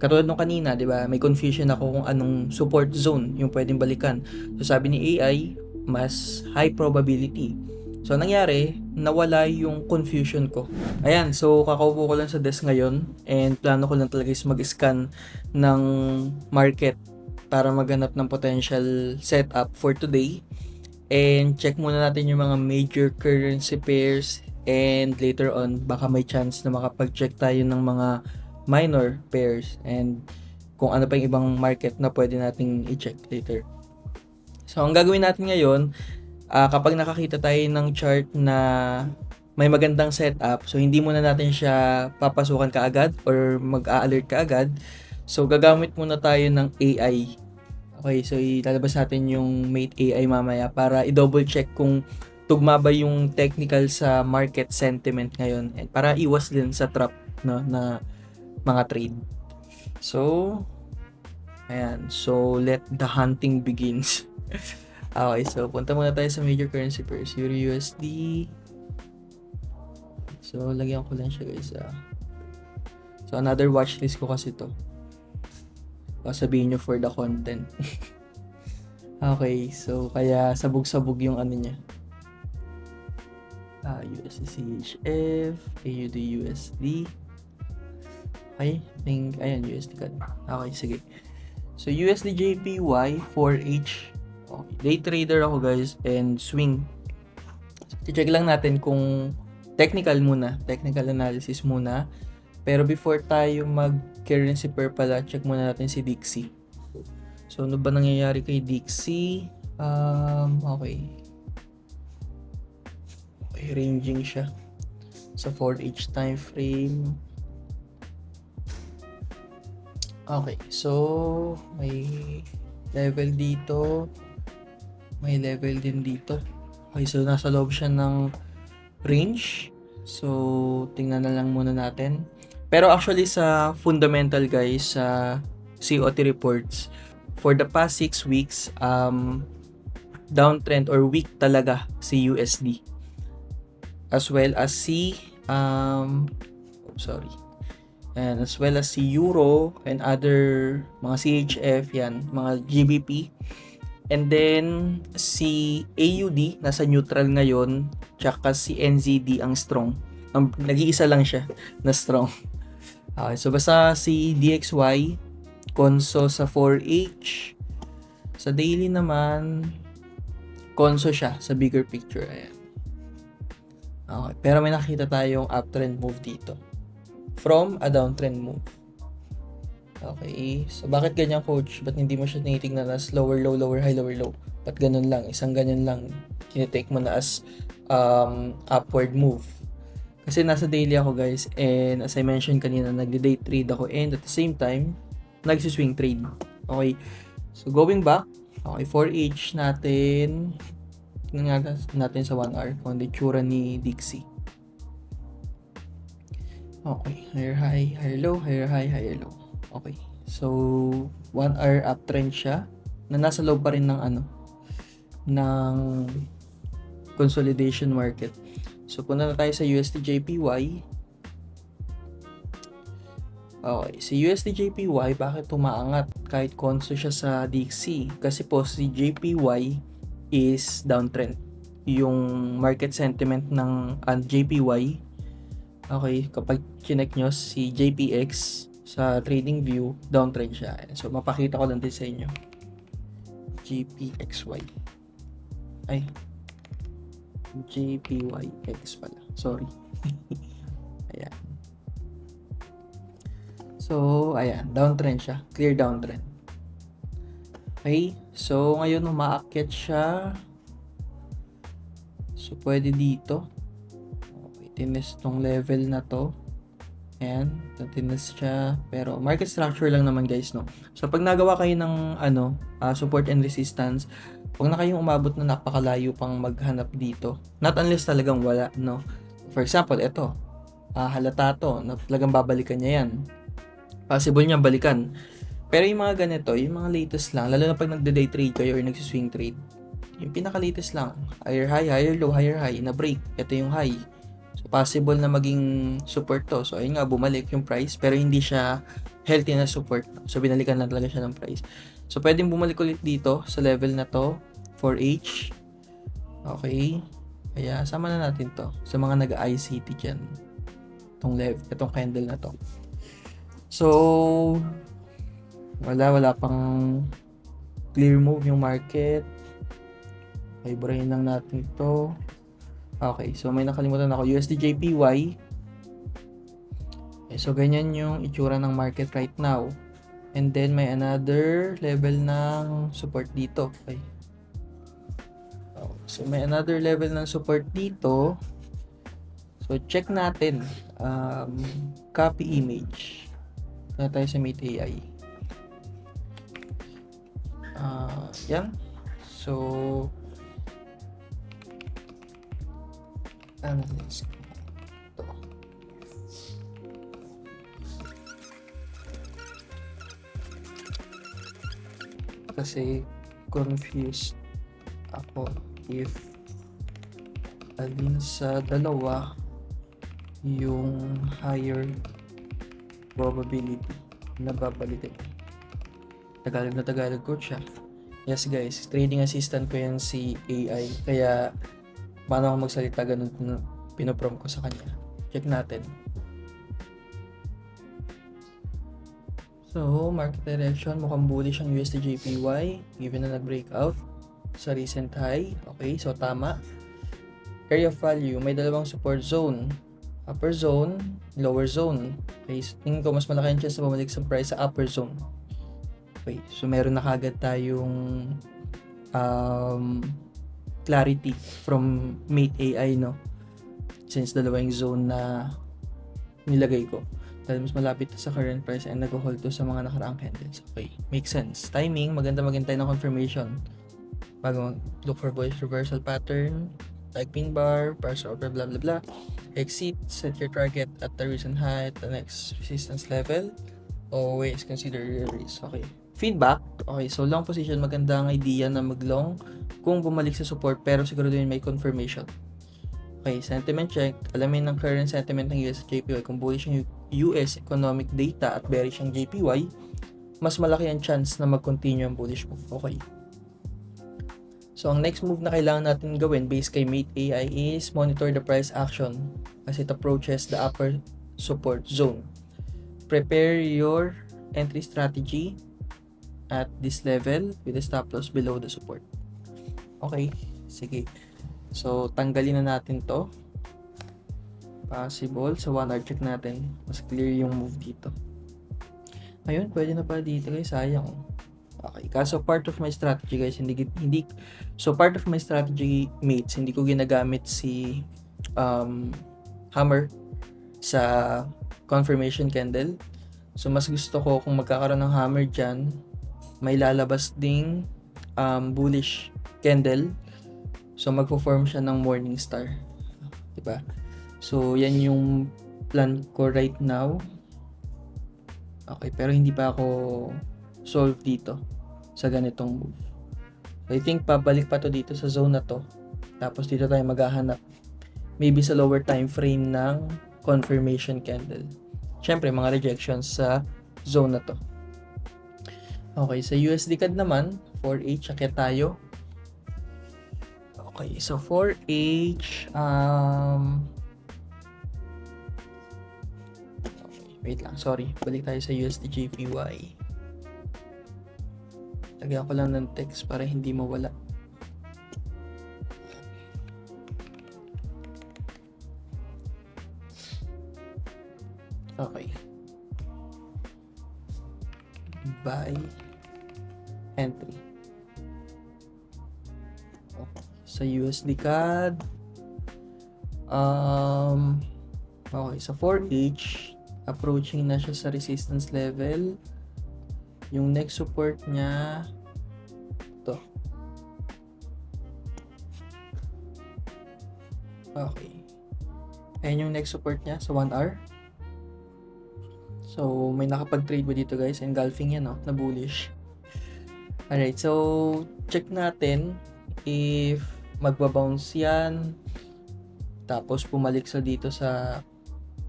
Katulad nung kanina, 'di ba? May confusion ako kung anong support zone yung pwedeng balikan. So sabi ni AI, mas high probability. So nangyari, nawala yung confusion ko. Ayan, so kakaupo ko lang sa desk ngayon and plano ko lang talaga is mag-scan ng market para maghanap ng potential setup for today. And check muna natin yung mga major currency pairs and later on baka may chance na makapag-check tayo ng mga minor pairs and kung ano pa yung ibang market na pwede nating i-check later. So ang gagawin natin ngayon, kapag nakakita tayo ng chart na may magandang setup, so hindi muna natin siya papasukan kaagad or mag-a-alert kaagad. So gagamit muna tayo ng AI. Okay, so ilalabas natin yung Mate AI mamaya para i-double check kung tugma ba yung technical sa market sentiment ngayon and para iwas din sa trap, no, na mga trade. So, ayan. So, let the hunting begins. Okay, so punta muna tayo sa major currency pairs. Euro USD. So, lagyan ko lang siya guys. So, another watchlist ko kasi to. Sabihin nyo for the content. Okay, so kaya sabog-sabog yung ano niya. USD CHF, AUD USD. Okay, ayan, USD CAD. Okay, sige. So, USD JPY 4H. Okay, day trader ako guys and swing. So, check lang natin kung technical analysis muna. Pero before tayo mag-currency pair pala, check muna natin si Dixie. So, ano ba nangyayari kay Dixie? Okay. Okay, ranging siya sa 4H time frame. Okay, so may level dito. May level din dito. Okay, so nasa loob siya ng range. So, tingnan na lang muna natin. Pero actually sa fundamental guys, sa COT reports, for the past 6 weeks, downtrend or weak talaga si USD. As well as si, and as well as si Euro and other mga CHF, yan, mga GBP. And then, si AUD, nasa neutral ngayon, tsaka si NZD ang strong. Nag-iisa lang siya na strong. Okay, so basta si DXY, Conso sa 4H. Sa daily naman, Conso siya sa bigger picture. Ayan. Okay, pero may nakita tayong uptrend move dito. From a downtrend move. Okay, so bakit ganyan coach? Ba't hindi mo siya tinitignan as lower low, lower high, lower low? Ba't ganun lang? Isang ganyan lang. Kinitake mo na as upward move. Kasi nasa daily ako guys, and as I mentioned kanina, nagde-day trade ako and at the same time, nagsi-swing trade. Okay, so going back, okay, 4H natin, tingnan natin sa 1 hour kung ano itsura ni Dixie. Okay, higher high, higher low, higher high, higher low. Okay, so 1 hour uptrend siya na nasa loob pa rin ng ng consolidation market. So, punta na tayo sa USD JPY. Okay, si USD JPY, bakit tumaangat kahit konso siya sa DXY? Kasi po si JPY is downtrend. Yung market sentiment ng JPY, okay, kapag chinek nyo si JPX sa trading view, downtrend siya. So, mapakita ko lang din sa inyo. JPXY. Ay, JPYX pala. Sorry. Ayan. So, ayan. Downtrend siya. Clear downtrend. Okay. So, ngayon umaakyat siya. So, pwede dito. Okay. Tinest tong level na to. Ayan. Tinest siya. Pero, market structure lang naman guys, no? So, pag nagawa kayo ng, support and resistance, huwag na kayong umabot na napakalayo pang maghanap dito. Not unless talagang wala, no? For example, ito. Halata to, na talagang babalikan niya yan. Possible niya balikan. Pero yung mga ganito, yung mga latest lang, lalo na pag nagde-day trade kayo or nagsiswing trade, yung pinaka-latest lang, higher high, higher low, higher high, na break. Ito yung high. So, possible na maging support to. So, ayun nga, bumalik yung price, pero hindi siya healthy na support. So, binalikan lang talaga siya ng price. So, pwedeng bumalik ulit dito sa level na to, 4H. Okay. Kaya, sama na natin to sa mga nag-ICT dyan. Itong candle na to. So, wala pang clear move yung market. Okay, burahin lang natin to. Okay, so may nakalimutan ako. USD-JPY. Okay, so ganyan yung itsura ng market right now. And then may another level ng support dito. Okay. So may another level ng support dito. So check natin. Copy image. Na tayo sa Meet AI. Yan. So analyze ito. Kasi confused ako if alin sa dalawa yung higher probability na babalikan. Tagalog na Tagalog ko siya. Yes guys, trading assistant ko yan si AI. Kaya paano ako magsalita ganun pinoprom ko sa kanya. Check natin. So, market direction, mukhang bullish ang USD-JPY given na nag-breakout sa recent high. Okay, so tama. Area of value, may dalawang support zone. Upper zone, lower zone. Okay, so tingin ko mas malaki ang chance na bumalik sa price sa upper zone. Okay, so meron na kagad tayong clarity from Mate AI, no? Since dalawa yung zone na nilagay ko. Dahil mas malapit sa current price and nag-hold to sa mga nakaraang candles. Okay, makes sense. Timing, maganda maghintay ng confirmation. Bago look for bullish reversal pattern, like pin bar, partial order, blah blah blah. Exit, set your target at the recent high at the next resistance level. Always consider your risk. Okay. Feedback. Okay, so long position, magandang idea na mag-long kung bumalik sa support pero siguraduhin may confirmation. Okay, sentiment check. Alamin ng current sentiment ng US-JPY. Kung bullish yung US economic data at bearish ang JPY, mas malaki ang chance na mag-continue ang bullish move. Okay. So, ang next move na kailangan natin gawin based kay Mate AI is monitor the price action as it approaches the upper support zone. Prepare your entry strategy at this level with the stop loss below the support. Okay, sige. So, tanggalin na natin to. Possible. So, 1 hour check natin. Mas clear yung move dito. Ayun, pwede na pala dito guys. Sayang. Okay, kaso part of my strategy guys, so part of my strategy mates, hindi ko ginagamit si hammer sa confirmation candle. So, mas gusto ko kung magkakaroon ng hammer dyan, may lalabas ding bullish candle. So, magpo-form siya ng morning star. Diba? So, yan yung plan ko right now. Okay, pero hindi pa ako solve dito sa ganitong move. So, I think pabalik pa to dito sa zone na to. Tapos dito tayo maghahanap maybe sa lower time frame ng confirmation candle. Siyempre, mga rejections sa zone na to. Okay, sa USD CAD naman, 4H, akit tayo. Okay, so 4H, okay, wait lang, sorry. Balik tayo sa USD-JPY. Lagyan ko lang ng text para hindi mawala. Okay. Buy. Entry. Okay. Sa USD CAD. Okay, sa 4H, approaching na siya sa resistance level. Yung next support niya, ito. Okay. Ayan yung next support niya sa 1 hour. So, may nakapag-trade ba dito guys? Engulfing yan, no? Na bullish. Alright, so check natin if magbabounce yan Tapos bumalik sa dito sa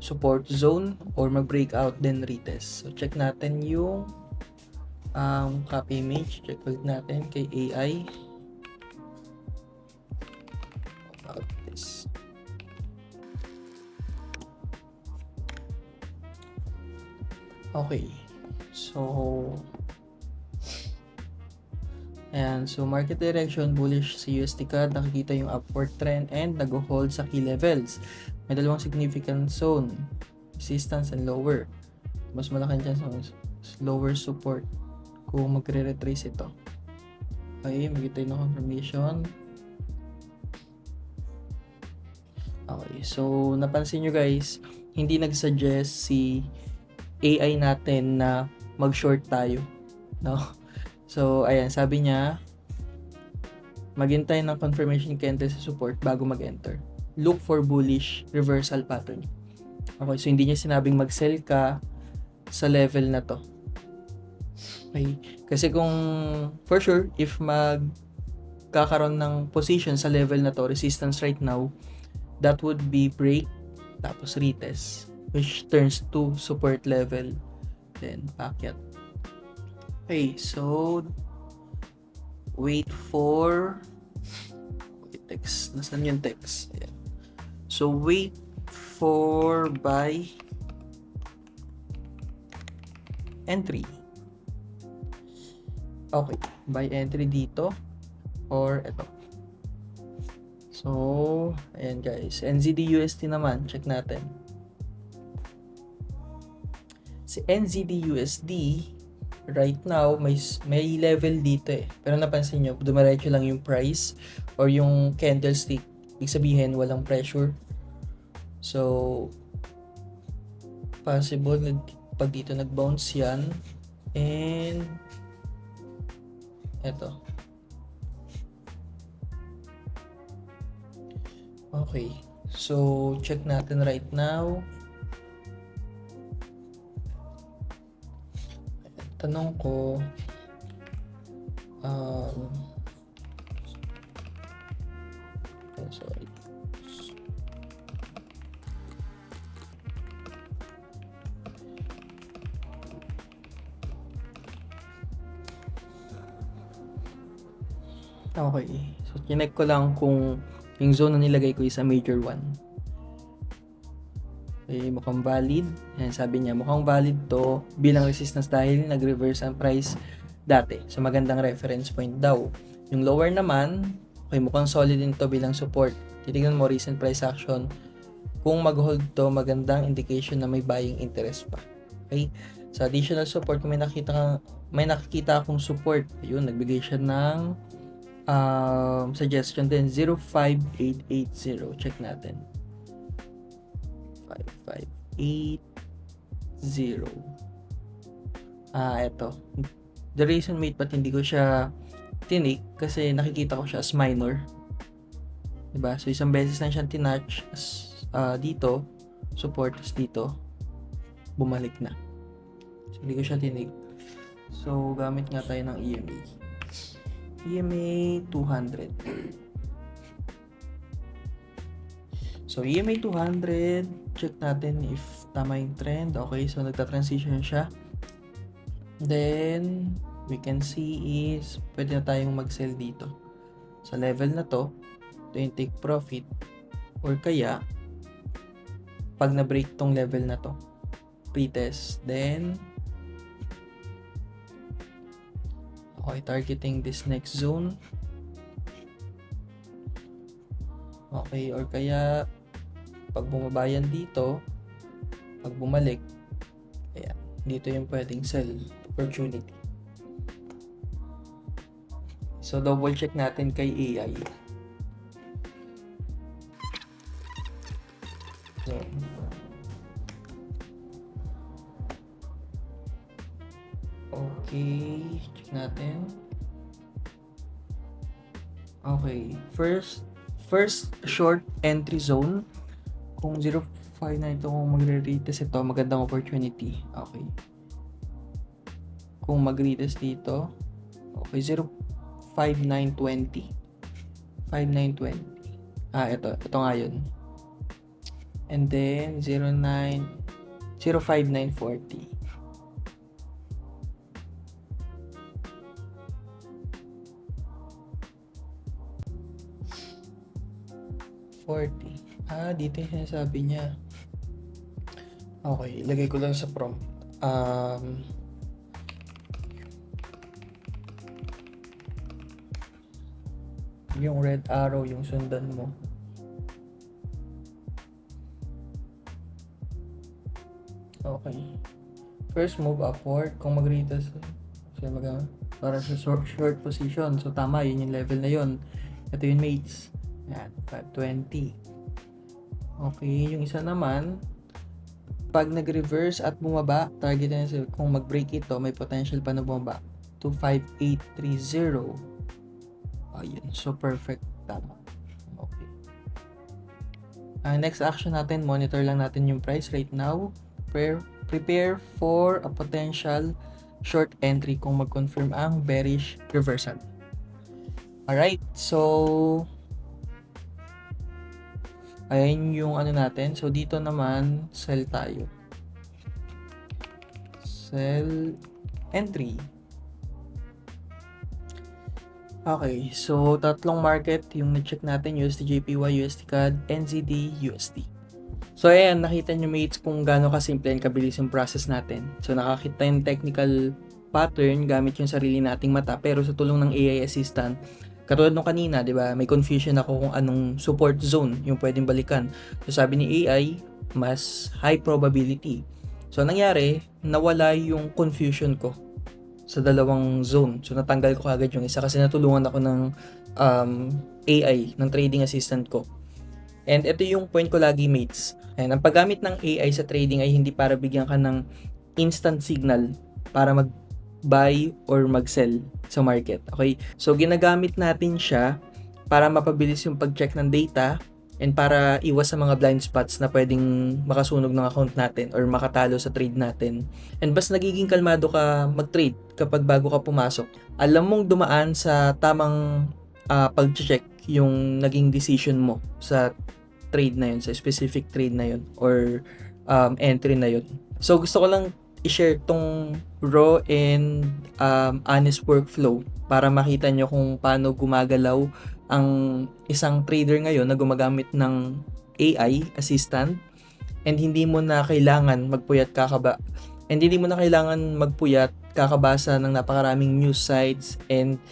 support zone or mag-breakout then retest. So check natin yung copy image. Check ulit natin kay AI. About this. Okay. So ayan, so market direction bullish si USD CAD, nakikita yung upward trend and nag-hold sa key levels. May dalawang significant zone, resistance and lower. Mas malaking chance ng lower support kung magre-retrace ito. Okay, magkita ng confirmation. Okay, so napansin nyo guys, hindi nag-suggest si AI natin na mag-short tayo, no? So, ayan, sabi niya, maghintay ng confirmation candle sa support bago mag-enter. Look for bullish reversal pattern. Okay, so hindi niya sinabing mag-sell ka sa level na to. Okay, kasi kung for sure, if magkakaroon ng position sa level na to, resistance right now, that would be break, tapos retest, which turns to support level, then paakyat. Okay, so wait for text. Nasaan yung text? Ayan. So wait for buy entry. Okay, buy entry dito or ito. So, ayan guys. NZD-USD naman, check natin. Si NZD-USD right now may level dito eh. Pero napansin nyo, dumiretso lang yung price or yung candlestick. Ibig sabihin, walang pressure. So, possible pag dito nag-bounce yan. And, eto. Okay. So, check natin right now. Tanong ko, sorry. Okay. So, chinek ko lang kung yung zone na nilagay ko is a major one. Okay, mukhang valid. Yan, sabi niya, mukhang valid to bilang resistance dahil nag-reverse ang price dati. So, magandang reference point daw. Yung lower naman, okay, mukhang solid din to bilang support. Titignan mo recent price action. Kung mag-hold to, magandang indication na may buying interest pa. Okay? Sa additional support, kung may nakikita akong support, ayun, nagbigay siya ng suggestion din, 05880. Check natin. 5580. Eto. The reason mate ba't hindi ko siya tinik kasi nakikita ko siya as minor. Diba? So, isang beses lang siyang tinouch dito, support, dito, bumalik na. So, hindi ko siya tinik. So, gamit nga tayo ng EMA. EMA 200. So, EMA 200, check natin if tama yung trend. Okay, so nagta-transition siya. Then, we can see is, pwede na tayong mag-sell dito. Sa level na to yung take profit. Or kaya, pag na-break tong level na to, pretest, then, okay, targeting this next zone. Okay, or kaya, pag bumabayan dito, pag bumalik, ayan, dito yung pwedeng sell opportunity. So, double check natin kay AI. So, okay, check natin. Okay, first short entry zone. Kung 0.5 na ito, kung magre-retest ito, magandang opportunity. Okay. Kung mag-retest dito, okay, 0.5920. 5920. Ito nga yun. and then 05940. Dito yung sinasabi niya. Okay, ilagay ko lang sa prompt. Yung red arrow, yung sundan mo. Okay. First move upward. Kung mag-retest, para sa short position. So, tama, yun yung level na yun. Ito yung mates. Yan, 520. Okay, yung isa naman, pag nag-reverse at bumaba, target na yun, kung mag-break ito, may potential pa na bumaba to 5830. Ayun, so perfect. Tama. Okay. Next action natin, monitor lang natin yung price right now. Prepare for a potential short entry kung mag-confirm ang bearish reversal. Alright, so ayan yung ano natin. So dito naman, sell tayo. Sell entry. Okay, so tatlong market yung na-check natin, USD JPY, USD CAD, NZD, USD. So ayan, nakita nyo mates kung gaano kasimple and kabilis yung process natin. So nakakita yung technical pattern gamit yung sarili nating mata, pero sa tulong ng AI assistant, katulad nung kanina, 'di ba? May confusion ako kung anong support zone yung pwedeng balikan. So sabi ni AI, mas high probability. So nangyari, nawala yung confusion ko sa dalawang zone. So natanggal ko agad yung isa kasi natulungan ako ng AI, ng trading assistant ko. And ito yung point ko lagi mates. And ang paggamit ng AI sa trading ay hindi para bigyan ka ng instant signal para mag-buy or mag-sell sa market. Okay? So ginagamit natin siya para mapabilis yung pag-check ng data and para iwas sa mga blind spots na pwedeng makasunog ng account natin or makatalo sa trade natin. And mas nagiging kalmado ka mag-trade kapag bago ka pumasok. Alam mong dumaan sa tamang pag-check yung naging decision mo sa trade na yun, sa specific trade na yun or entry na yun. So gusto ko lang i-share tong raw and honest workflow para makita nyo kung paano gumagalaw ang isang trader ngayon na gumagamit ng AI assistant and hindi mo na kailangan magpuyat kakabasa ng napakaraming news sites and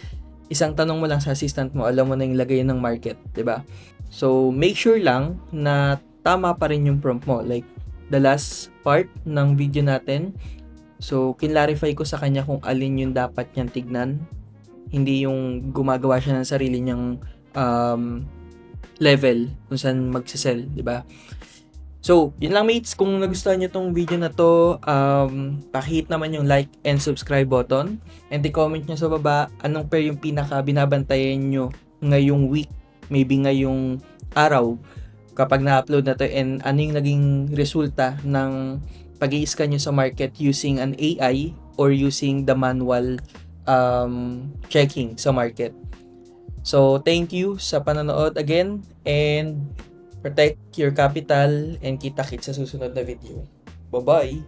isang tanong mo lang sa assistant mo, alam mo na yung lagay ng market, 'di ba? So make sure lang na tama pa rin yung prompt mo, like the last part ng video natin. So kinlarify ko sa kanya kung alin yung dapat niyang tignan. Hindi yung gumagawa siya ng sarili niyang level kung saan magsisell, di ba? So, yun lang mates. Kung nagustuhan niyo tong video na to, pakihit naman yung like and subscribe button. And i-comment nyo sa baba anong pair yung pinaka binabantayan nyo ngayong week, maybe ngayong araw kapag na-upload na to, and ano yung naging resulta ng pag-i-scan nyo sa market using an AI or using the manual checking sa market. So, thank you sa panonood again and protect your capital and kita-kits sa susunod na video. Bye-bye!